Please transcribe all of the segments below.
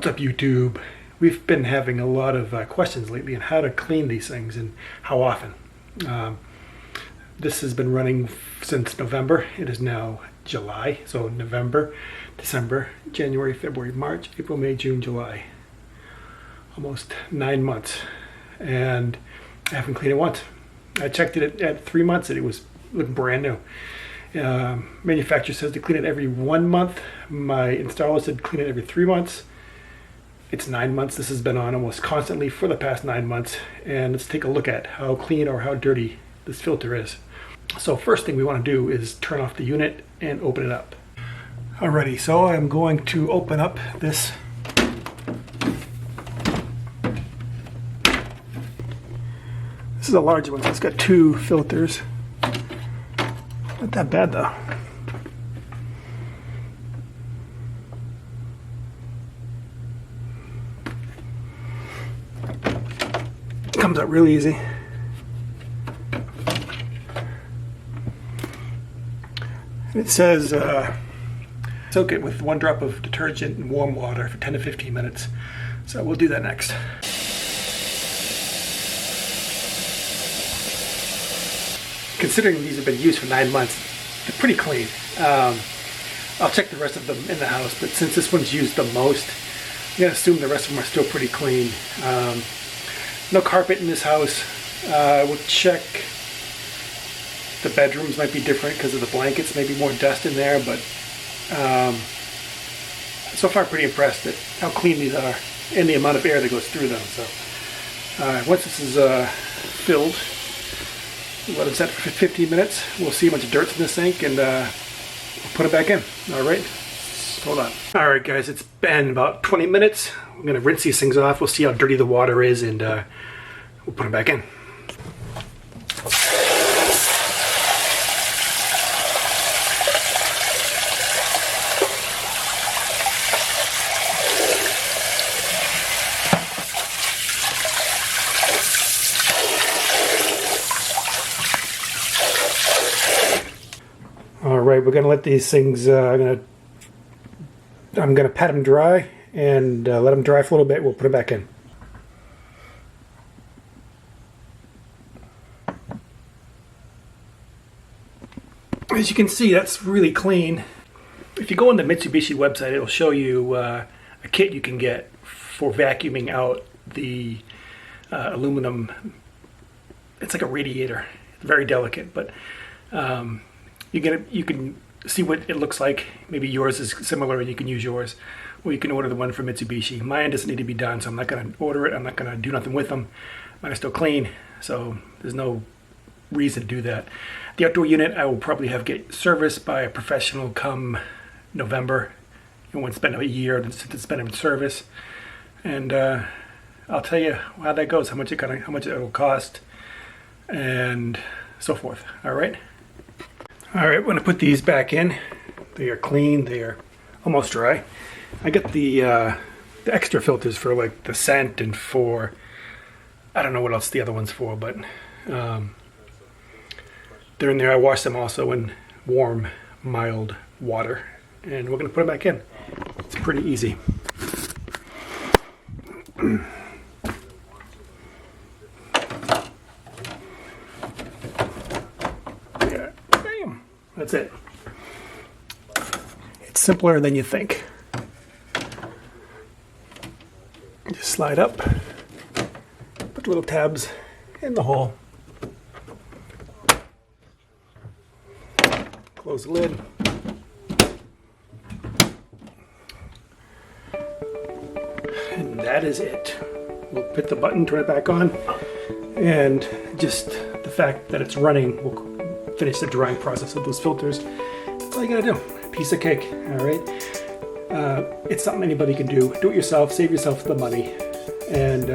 What's up, YouTube? We've been having a lot of questions lately on how to clean these things and how often. This has been running since November. It is now July, so November, December, January, February, March, April, May, June, July. Almost 9 months, and I haven't cleaned it once. I checked it at 3 months and it was looking brand new. Manufacturer says to clean it every 1 month. My installer said clean it every 3 months. It's 9 months. This has been on almost constantly for the past 9 months, and let's take a look at how clean or how dirty this filter is. So first thing we want to do is turn off the unit and open it up. Alrighty, so I'm going to open up this This is a large one, so it's got 2 filters. Not that bad though. Comes out really easy. It says soak it with 1 drop of detergent in warm water for 10 to 15 minutes. So we'll do that next. Considering these have been used for 9 months, they're pretty clean. I'll check the rest of them in the house, but since this one's used the most, I'm gonna assume the rest of them are still pretty clean. No carpet in this house. We'll check. The bedrooms might be different because of the blankets, maybe more dust in there, but so far I'm pretty impressed at how clean these are and the amount of air that goes through them. So once this is filled, we'll let it set for 15 minutes. We'll see a bunch of dirt in the sink and we'll put it back in. Alright, hold on. Alright guys, it's been about 20 minutes. I'm going to rinse these things off. We'll see how dirty the water is and we'll put them back in. Alright, we're going to let these things, I'm going to pat them dry and let them dry for a little bit. We'll put them back in. As you can see, that's really clean. If you go on the Mitsubishi website, it'll show you a kit you can get for vacuuming out the aluminum. It's like a radiator. It's very delicate, but you can see what it looks like. Maybe yours is similar and you can use yours, or you can order the one from Mitsubishi. Mine doesn't need to be done, so I'm not going to order it. I'm not going to do nothing with them. Mine are still clean, so there's no reason to do that. The outdoor unit I will probably have get serviced by a professional come November. It won't spend a year since it's been in service, and I'll tell you how that goes, how much it'll cost, and so forth. All right. Alright, we're going to put these back in. They are clean, they are almost dry. I got the extra filters for like the scent and for, I don't know what else the other one's for, but they're in there. I washed them also in warm, mild water, and we're going to put them back in. It's pretty easy. That's it. It's simpler than you think. Just slide up, put little tabs in the hole, close the lid, and that is it. We'll hit the button, turn it back on, and just the fact that it's running will finish the drying process of those filters. That's all you gotta do. Piece of cake. All right. It's something anybody can do. Do it yourself. Save yourself the money, and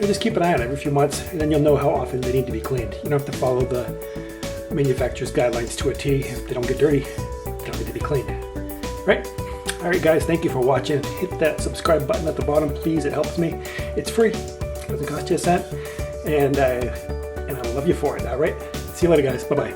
just keep an eye on it every few months, and then you'll know how often they need to be cleaned. You don't have to follow the manufacturer's guidelines to a T. If they don't get dirty, they don't need to be cleaned. Right? All right, guys. Thank you for watching. Hit that subscribe button at the bottom, please. It helps me. It's free. It doesn't cost you a cent, and I love you for it. All right. See you later, guys. Bye-bye.